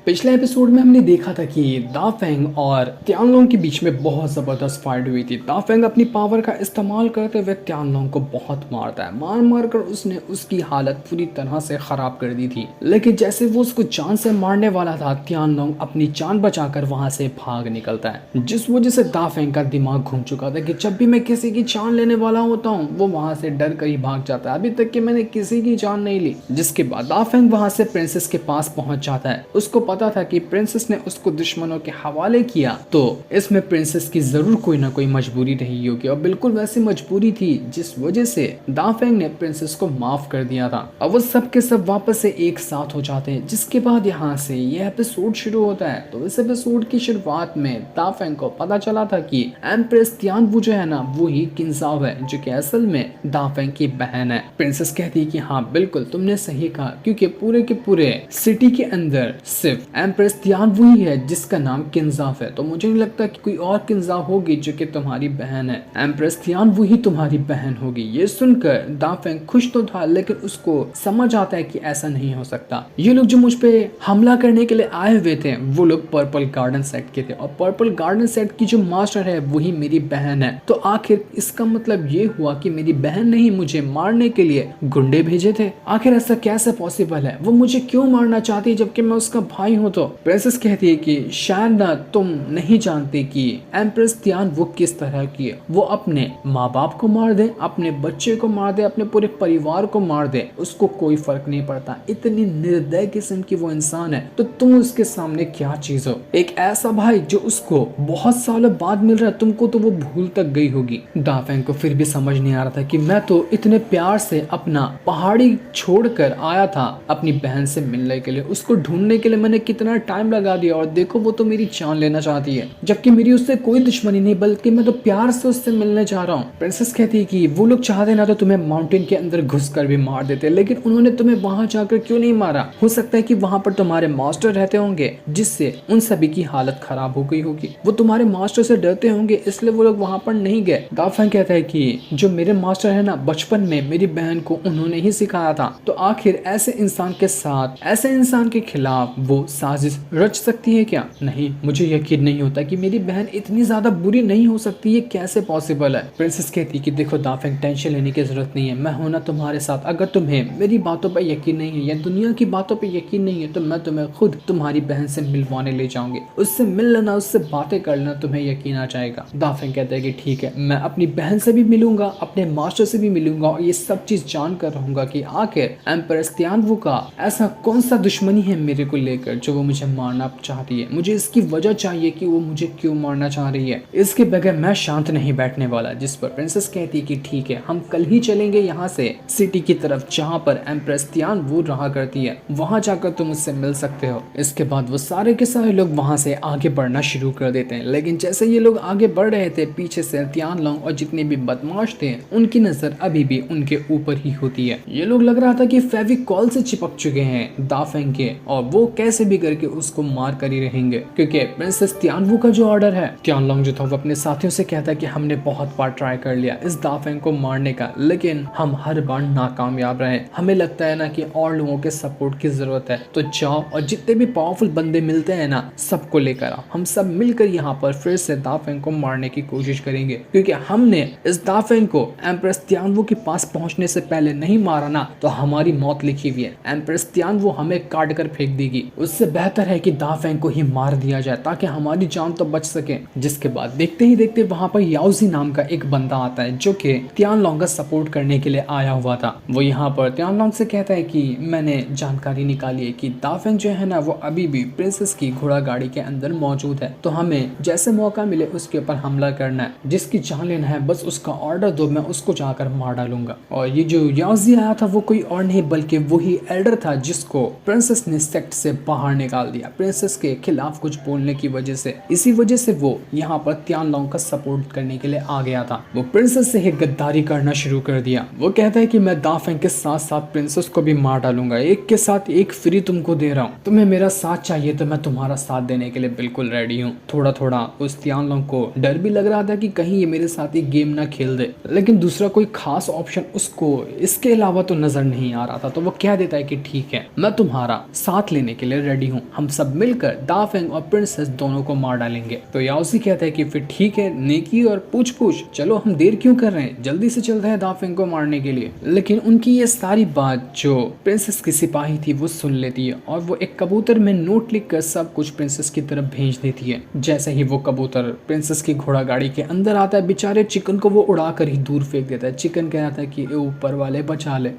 पिछले एपिसोड में हमने देखा था कि दाफेंग और त्यानलोंग के बीच में बहुत ज़बरदस्त फाइट हुई थी। दाफेंग अपनी पावर का इस्तेमाल करते हुए त्यानलोंग को बहुत मारता है। मार मार कर उसने उसकी हालत पूरी तरह से ख़राब कर दी थी। लेकिन जैसे वो उसको जान से मारने वाला था, त्यानलोंग अपनी जान बचाकर वहाँ से भाग निकलता है, जिस वजह से दाफेंग का दिमाग घूम चुका था कि जब भी मैं किसी की जान लेने वाला होता हूँ वो वहाँ से डर कर ही भाग जाता है। अभी तक कि मैंने किसी की जान नहीं ली। जिसके बाद दाफेंग वहाँ से प्रिंसेस के पास पहुँच जाता है। उसको पता था कि प्रिंसेस ने उसको दुश्मनों के हवाले किया, तो इसमें प्रिंसेस की जरूर कोई ना कोई मजबूरी रही होगी, और बिल्कुल वैसी मजबूरी थी जिस वजह से दाफेंग ने प्रिंसेस को माफ कर दिया था। और वो सब के सब वापस से एक साथ हो जाते हैं। जिसके बाद यहाँ से ये एपिसोड शुरू होता है। तो इस एपिसोड की शुरुआत में दाफेंग को पता चला था कि एम्प्रेस तियानवू जो है ना, वो ही किंजाओ है, जो कि असल में दाफेंग की बहन है। प्रिंसेस कहती है कि हाँ बिल्कुल तुमने सही कहा, क्योंकि पूरे के पूरे सिटी के अंदर सिर्फ एम्प्रेस तियानवू ही है जिसका नाम किंजाव है। तो मुझे नहीं लगता कि कोई और किंजाव होगी जो कि तुम्हारी बहन है। एम्प्रेस तियानवू ही तुम्हारी बहन होगी। ये सुनकर दाफेंग खुश तो था, लेकिन उसको समझ आता है कि ऐसा नहीं हो सकता। ये लोग जो मुझ पे हमला करने के लिए आए हुए थे वो लोग पर्पल गार्डन सेट के थे, और पर्पल गार्डन सेट की जो मास्टर है वही मेरी बहन है। तो आखिर इसका मतलब ये हुआ कि मेरी बहन ने ही मुझे मारने के लिए गुंडे भेजे थे। आखिर ऐसा कैसे पॉसिबल है? वो मुझे क्यों मारना चाहती है जबकि मैं उसका भाई हूँ? तो प्रिंसेस कहती है कि शायद ना तुम नहीं जानते कि एम्प्रेस तियान वो किस तरह की है। वो अपने माँ बाप को मार दे, अपने बच्चे को मार दे, अपने पूरे परिवार को मार दे, उसको कोई फर्क नहीं पड़ता। इतनी निर्दय किस्म की वो इंसान है, तो तुम उसके सामने क्या चीज हो? एक ऐसा भाई जो उसको बहुत सालों बाद मिल रहा है, तुमको तो वो भूल तक गई होगी। दाफेंग को फिर भी समझ नहीं आ रहा था कि मैं तो इतने प्यार से अपना पहाड़ी छोड़कर आया था अपनी बहन से मिलने के लिए, उसको ढूंढने के लिए मैंने कितना टाइम लगा दिया, और देखो वो तो मेरी जान लेना चाहती है, जबकि मेरी उससे कोई दुश्मनी नहीं, बल्कि मैं तो प्यार से उससे मिलने जा रहा हूँ। प्रिंसेस कहती है कि वो लोग चाहते ना तो तुम्हें माउंटेन के अंदर घुसकर भी मार देते, लेकिन उन्होंने तुम्हें वहां जाकर क्यों नहीं मारा? हो सकता है कि वहां पर तुम्हारे मास्टर रहते होंगे, जिससे उन सभी की हालत खराब हो गई होगी। वो तुम्हारे मास्टर से डरते होंगे, इसलिए वो लोग वहां पर नहीं गए। दाफेंग कहता है कि जो मेरे मास्टर है ना, बचपन में मेरी बहन को उन्होंने ही सिखाया था। तो आखिर ऐसे इंसान के साथ, ऐसे इंसान के खिलाफ वो साजिश रच सकती है क्या? नहीं, मुझे यकीन नहीं होता कि मेरी बहन इतनी ज्यादा बुरी नहीं हो सकती। ये कैसे पॉसिबल है? प्रिंसेस कहती है कि देखो दाफेंग, टेंशन लेने की जरूरत नहीं है, मैं हूं ना तुम्हारे साथ। अगर तुम्हें मेरी बातों पर यकीन नहीं है या दुनिया की बातों पर यकीन नहीं है, तो मैं तुम्हें खुद तुम्हारी बहन से मिलवाने ले जाऊंगी। उससे मिल लेना, उससे बातें कर लेना, तुम्हें यकीन आ जाएगा। दाफेंग कहता है कि ठीक है, मैं अपनी बहन से भी मिलूंगा, अपने मास्टर से भी मिलूंगा, और ये सब चीज जान कर रहूंगा कि आखिर एम्प्रेस तियानवू का ऐसा कौन सा दुश्मनी है मेरे को लेकर जो वो मुझे मारना चाहती है। मुझे इसकी वजह चाहिए कि वो मुझे क्यों मारना चाह रही है। इसके बगैर मैं शांत नहीं बैठने वाला। जिस पर प्रिंसेस कहती है कि ठीक है, हम कल ही चलेंगे यहाँ से सिटी की तरफ, जहाँ पर एम्प्रेस तियानवू रहा करती है। वहां जाकर तुम उससे मिल सकते हो। इसके बाद वो सारे के सारे लोग वहां से आगे बढ़ना शुरू कर देते हैं। लेकिन जैसे ये लोग आगे बढ़ रहे थे, पीछे से तियानलोंग और जितने भी बदमाश थे उनकी नजर अभी भी उनके ऊपर ही होती है। ये लोग लग रहा था कि फेविकॉल से चिपक चुके हैं दाफेंग के, और वो कैसे भी करके उसको मार कर ही रहेंगे, क्योंकि प्रिंसेस तियानवू का जो ऑर्डर है। तियानलोंग जो था वो अपने साथियों से कहता है कि हमने बहुत बार ट्राई कर लिया इस दाफेंग को मारने का, लेकिन हम हर बार नाकामयाब रहे। हमें लगता है ना कि और लोगों के सपोर्ट की जरूरत है, तो जाओ और जितने भी पावरफुल बंदे मिलते हैं ना, सबको लेकर आओ। हम सब मिलकर यहाँ पर फिर से दाफेंग को मारने की कोशिश करेंगे, क्योंकि हमने इस दाफेंग को एम्प्रेस तियानवू के पास पहुंचने से पहले नहीं मारा ना, तो हमारी मौत लिखी हुई है। एम्प्रेस तियानवू हमें काट कर फेंक देगी। उससे बेहतर है कि दाफेंग को ही मार दिया जाए, ताकि हमारी जान तो बच सके। जिसके बाद देखते ही देखते वहां पर याओजी नाम का एक बंदा आता है, जो कि तियानलोंग का सपोर्ट करने के लिए आया हुआ था। वो यहाँ पर तियानलोंग से कहता है कि मैंने जानकारी निकाली है कि दाफेंग जो है ना, वो अभी भी प्रिंसेस की घोड़ा गाड़ी के अंदर मौजूद है। तो हमें जैसे मौका मिले उसके ऊपर हमला करना है। जिसकी जान लेना है बस उसका ऑर्डर दो, मैं उसको जाकर मार डालूंगा। और ये जो याओजी आया था वो कोई और नहीं बल्कि वही एल्डर था, जिसको प्रिंसेस ने सेक्ट से बाहर निकाल दिया, प्रिंसेस के खिलाफ कुछ बोलने की वजह से। इसी वजह से वो यहाँ पर तियानलोंग का सपोर्ट करने के लिए आ गया था। वो प्रिंसेस से ही गद्दारी करना शुरू कर दिया। वो कहता है कि मैं दाफेंग के साथ साथ प्रिंसेस को भी मार डालूंगा, एक के साथ एक फ्री तुमको दे रहा हूँ। तुम्हें मेरा साथ चाहिए तो मैं तुम्हारा साथ देने के लिए बिल्कुल रेडी हूँ। थोड़ा थोड़ा उस तियानलोंग को डर भी लग रहा था कि कहीं ये मेरे साथ ये गेम ना खेल दे, लेकिन दूसरा कोई खास ऑप्शन उसको इसके अलावा तो नजर नहीं आ रहा था। तो वो कह देता है कि ठीक है, मैं तुम्हारा साथ लेने के लिए रेडी हूँ, हम सब मिलकर दाफेंग और प्रिंसेस दोनों को मार डालेंगे। तो याओजी कहता है कि फिर ठीक है, नेकी और पूछ पूछ, चलो हम देर क्यों कर रहे हैं, जल्दी से चलते हैं दाफेंग को मारने के लिए। लेकिन उनकी ये सारी बात जो प्रिंसेस की सिपाही थी वो सुन लेती है और वो एक कबूतर में नोट लिखकर सब कुछ प्रिंसेस की तरफ भेज देती है। जैसे ही वो कबूतर प्रिंसेस की घोड़ा गाड़ी के अंदर आता है, बेचारे चिकन को वो उड़ा कर ही दूर फेंक देता है। चिकन कहता है कि ऊपर वाले बचा ले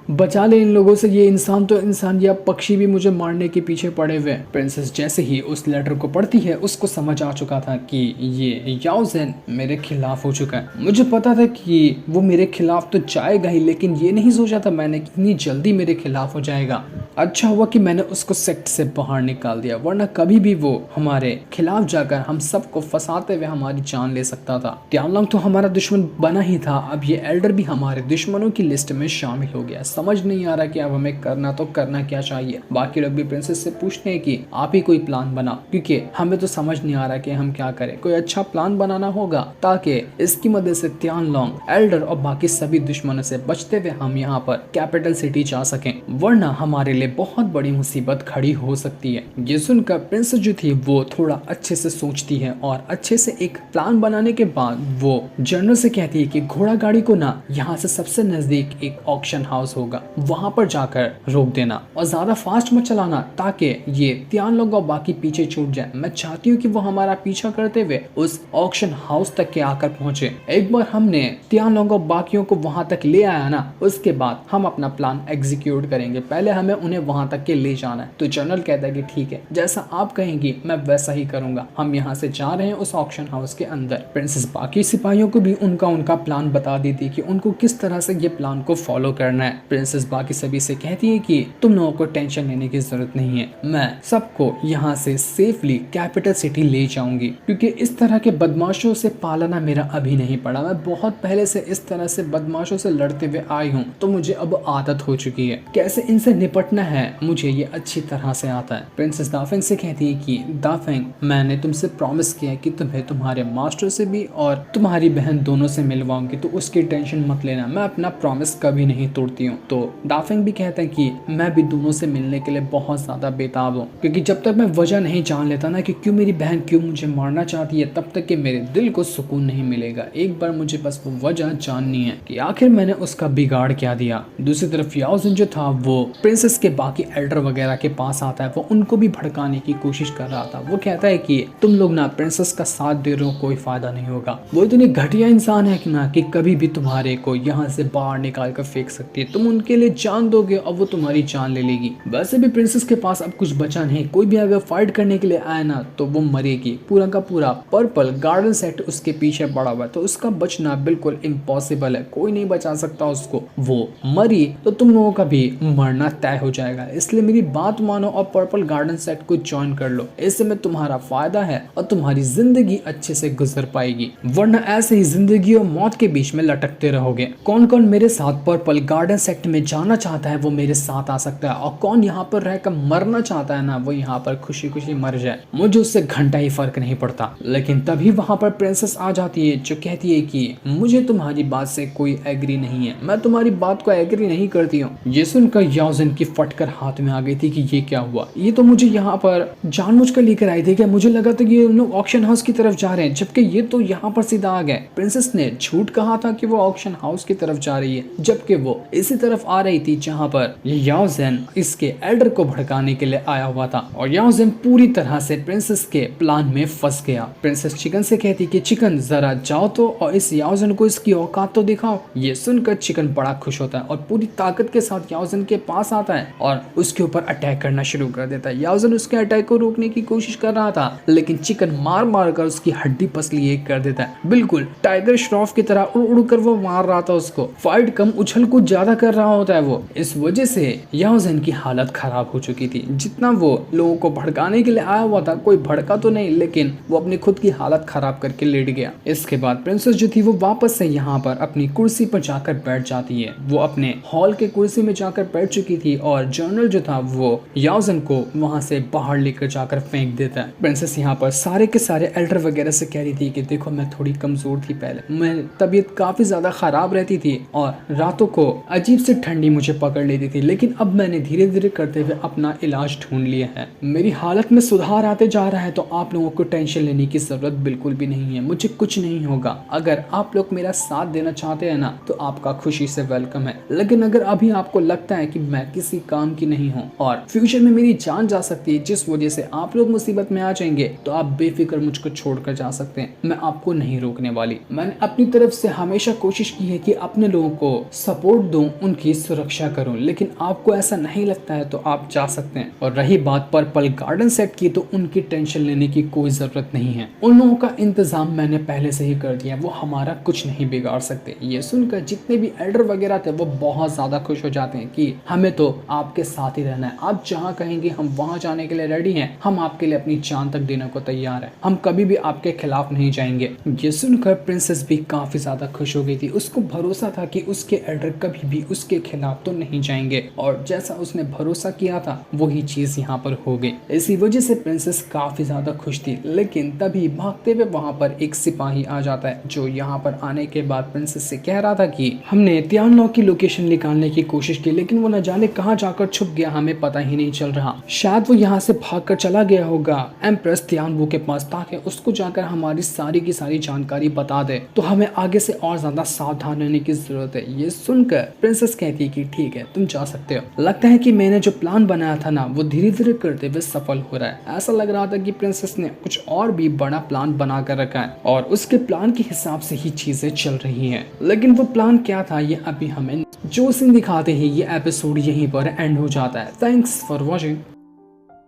इन लोगों से, ये इंसान तो इंसान, या पक्षी भी मुझे मारने के पीछे पड़े हुए। प्रिंसेस जैसे ही उस लेटर को पढ़ती है, उसको समझ आ चुका था कि ये याओ ज़ेन मेरे खिलाफ हो चुका है। मुझे पता था कि वो मेरे खिलाफ तो जाएगा ही, लेकिन ये नहीं सोचा था मैंने कितनी जल्दी मेरे खिलाफ हो जाएगा। अच्छा हुआ कि मैंने उसको सेक्ट से बाहर निकाल दिया, वरना कभी भी वो हमारे खिलाफ जाकर हम सबको फंसाते हुए हमारी जान ले सकता था। तियानलोंग तो हमारा दुश्मन बना ही था, अब ये एल्डर भी हमारे दुश्मनों की लिस्ट में शामिल हो गया। समझ नहीं आ रहा कि अब हमें करना क्या चाहिए। बाकी लोग भी प्रिंसेस से पूछते हैं कि आप ही कोई प्लान बनाओ, क्योंकि हमें तो समझ नहीं आ रहा कि हम क्या करें। कोई अच्छा प्लान बनाना होगा ताकि इसकी मदद से तियानलोंग, एल्डर और बाकी सभी दुश्मनों से बचते हुए हम यहाँ पर कैपिटल सिटी जा सकें, वरना हमारे लिए बहुत बड़ी मुसीबत खड़ी हो सकती है। ये सुनकर प्रिंसेस जो थी वो थोड़ा अच्छे से सोचती है और अच्छे से एक प्लान बनाने के बाद वो जनरल से कहती है कि घोड़ा गाड़ी को ना यहाँ से सबसे नजदीक एक ऑक्शन हाउस होगा, वहां पर जाकर रोक देना और ज्यादा फास्ट मत चलाना ताकि ये तियानलोंग और बाकी पीछे छूट जाए। मैं चाहती हूँ कि वो हमारा पीछा करते हुए उस ऑक्शन हाउस तक के आकर पहुंचे। एक बार हमने तियानलोंग और बाकियों को वहां तक ले आया ना, उसके बाद हम अपना प्लान एग्जीक्यूट करेंगे, पहले हमें उन्हें वहां तक के ले जाना है। तो जनरल कहता है कि ठीक है, जैसा आप कहेंगी मैं वैसा ही करूंगा। हम यहाँ से जा रहे हैं उस ऑक्शन हाउस के अंदर। प्रिंसेस बाकी सिपाहियों को भी उनका प्लान बता देती कि उनको किस तरह से ये प्लान को फॉलो करना है। प्रिंसेस बाकी सभी से कहती है कि तुम लोगों को टेंशन लेने की जरूरत नहीं है, मैं सबको यहाँ से सेफली कैपिटल सिटी ले जाऊंगी, क्योंकि इस तरह के बदमाशों से पालना मेरा अभी नहीं पड़ा। मैं बहुत पहले से इस तरह से बदमाशों से लड़ते हुए आई हूँ, तो मुझे अब आदत हो चुकी है। कैसे इनसे निपटना है मुझे ये अच्छी तरह से आता है। प्रिंसेस दाफेंग से कहती है कि दाफेंग, मैंने तुमसे प्रॉमिस किया कि तुम्हें तुम्हारे मास्टर से भी और तुम्हारी बहन दोनों से मिलवाऊंगी, तो उसकी टेंशन मत लेना, मैं अपना प्रॉमिस कभी नहीं तोड़ती हूँ। तो दाफेंग भी कहता है कि मैं भी दोनों से मिलने के लिए बहुत ज्यादा बेताब हूँ, क्योंकि जब तक मैं वजह नहीं जान लेता ना कि क्यों मेरी बहन क्यों मुझे मारना चाहती है, तब तक कि मेरे दिल को सुकून नहीं मिलेगा। एक बार मुझे बस वो वजह जाननी है कि आखिर मैंने उसका बिगाड़ क्या दिया। दूसरी तरफ याओ ज़ेन जो था वो प्रिंसेस के बाकी एल्डर वगैरह के पास आता है, वो उनको भी भड़काने की कोशिश कर रहा था। वो कहता है कि तुम लोग ना प्रिंसेस का साथ दे रहे हो, कोई फायदा नहीं होगा। वो इतनी घटिया इंसान है कि ना कि कभी भी तुम्हारे को यहाँ से बाहर निकाल कर फेंक सकती है। तुम उनके लिए जान दोगे और वो तुम्हारी जान ले लेगी। वैसे भी प्रिंसेस के पास अब कुछ बचा नहीं, कोई भी अगर फाइट करने के लिए आए ना तो वो मरेगी। पूरा का पूरा पर्पल गार्डन सेट उसके पीछे पड़ा हुआ है, तो उसका बचना बिल्कुल इम्पॉसिबल है, कोई नहीं बचा सकता उसको। वो मरी तो तुम लोगों का भी मरना तय हो जाएगा। इसलिए मेरी बात मानो और पर्पल गार्डन सेट को ज्वाइन कर लो, इससे में तुम्हारा फायदा है और तुम्हारी जिंदगी अच्छे से गुजर पाएगी, वरना ऐसे ही जिंदगी और मौत के बीच में लटकते रहोगे। कौन कौन मेरे साथ पर्पल गार्डन सेक्ट में जाना चाहता है वो मेरे साथ आ सकता है, और कौन यहाँ पर रहकर मरना चाहता है ना वो यहाँ पर खुशी खुशी मर जाए, मुझे उससे घंटा ही फर्क नहीं पड़ता। लेकिन तभी वहां पर प्रिंसेस आ जाती है जो कहती है कि मुझे तुम्हारी बात से कोई एग्री नहीं है, मैं तुम्हारी बात को एग्री नहीं करती हूँ। ये सुनकर याओ ज़ेन की फटकर हाथ में आ गई थी कि ये क्या हुआ, ये तो मुझे यहाँ पर जानबूझकर लेकर आई थी क्या, मुझे लगा था कि ये लोग ऑक्शन हाउस की तरफ जा रहे हैं, जबकि ये तो यहाँ पर सीधा आ गए। प्रिंसेस ने झूठ कहा था कि वो ऑक्शन हाउस की तरफ जा रही है, जबकि वो इसी तरफ आ रही थी जहाँ पर याओ ज़ेन इसके एल्डर को भड़काने के लिए आया हुआ था। और याओ ज़ेन पूरी तरह से प्रिंसेस के प्लान में फंस गया। प्रिंसेस चिकन से कहती कि चिकन जरा जाओ तो और इस याओ ज़ेन को इसकी औकात तो दिखाओ। ये सुनकर चिकन बड़ा खुश होता है और पूरी ताकत के साथ याओ ज़ेन के पास आता है और उसके ऊपर अटैक करना शुरू कर देता है। याओ ज़ेन उसके अटैक को रोकने की कोशिश कर रहा था, लेकिन चिकन मार मार कर उसकी हड्डी पसली एक कर देता है। बिल्कुल टाइगर श्रॉफ की तरह उड़ उड़ कर वो मार रहा था उसको। फाइट कम उछल कूद ज्यादा कर रहा होता है वो। इस वजह से याओ ज़ेन की हालत खराब हो चुकी थी। जितना वो लोगों को भड़काने के लिए आया हुआ था, कोई भड़का तो नहीं, लेकिन वो अपनी खुद की हालत खराब करके लेट गया। इसके बाद प्रिंसेस जो थी वो वापस से यहाँ पर अपनी कुर्सी पर जाकर बैठ जाती है। वो अपने हॉल के कुर्सी में जाकर बैठ चुकी थी और जनरल जो था वो याओ ज़ेन को वहां से बाहर लेकर जाकर फेंक देता है। प्रिंसेस यहाँ पर सारे के सारे एल्डर वगैरह से कह रही थी कि देखो मैं थोड़ी कमजोर थी, पहले मैं तबीयत काफी ज्यादा खराब रहती थी और रातों को अजीब से ठंडी मुझे पकड़ लेती थी, लेकिन अब मैंने धीरे धीरे करते हुए अपना इलाज ढूंढ ढूंढ लिए हैं। मेरी हालत में सुधार आते जा रहा है तो आप लोगों को टेंशन लेने की जरूरत बिल्कुल भी नहीं है। मुझे कुछ नहीं होगा। अगर आप लोग मेरा साथ देना चाहते हैं ना तो आपका खुशी से वेलकम है, लेकिन अगर अभी आपको लगता है कि मैं किसी काम की नहीं हूँ और फ्यूचर में मेरी जान जा सकती है जिस वजह से आप लोग मुसीबत में आ जाएंगे, तो आप बेफिक्र मुझको छोड़कर जा सकते हैं। मैं आपको नहीं रोकने वाली। मैंने अपनी तरफ से हमेशा कोशिश की है कि अपने लोगों को सपोर्ट दूं, उनकी सुरक्षा करूं, लेकिन आपको ऐसा नहीं लगता है तो आप जा सकते हैं। और रही बात पर्पल गार्डन सेट की, तो उनकी टेंशन लेने की कोई जरूरत नहीं है। उन लोगों का इंतजाम मैंने पहले से ही कर दिया, वो हमारा कुछ नहीं बिगाड़ सकते। ये सुनकर जितने भी एल्डर वगैरह थे वो बहुत ज्यादा खुश हो जाते हैं कि हमें तो आपके साथ ही रहना है, आप जहाँ कहेंगे हम वहाँ जाने के लिए रेडी हैं, हम आपके लिए अपनी जान तक देने को तैयार है, हम कभी भी आपके खिलाफ नहीं जाएंगे। ये सुनकर प्रिंसेस भी काफी ज्यादा खुश हो गई थी। उसको भरोसा था कि उसके एल्डर कभी भी उसके खिलाफ तो नहीं जाएंगे, और जैसा उसने भरोसा किया था वही चीज यहाँ पर हो गई। इसी वजह से प्रिंसेस काफी ज्यादा खुश थी। लेकिन तभी भागते हुए वहाँ पर एक सिपाही आ जाता है, जो यहाँ पर आने के बाद प्रिंसेस से कह रहा था कि हमने तियानलो की लोकेशन निकालने की कोशिश की, लेकिन वो न जाने कहाँ जाकर छुप गया, हमें पता ही नहीं चल रहा। शायद वो यहाँ से भागकर चला गया होगा एम्प्रेस तियानवू के पास, ताकि उसको जाकर हमारी सारी की सारी जानकारी बता दे, तो हमें आगे से और ज्यादा सावधान रहने की जरूरत है। ये सुनकर प्रिंसेस कहती है कि ठीक है, तुम जा सकते हो। लगता है कि मैंने जो प्लान बनाया था ना वो धीरे धीरे करते हुए सफल हो रहा है। ऐसा लग रहा था कि प्रिंसेस ने कुछ और भी बड़ा प्लान बना कर रखा है और उसके प्लान के हिसाब से ही चीजें चल रही हैं। लेकिन वो प्लान क्या था ये अभी हमें जो सीन दिखाते ही ये एपिसोड यहीं पर एंड हो जाता है। Thanks for watching.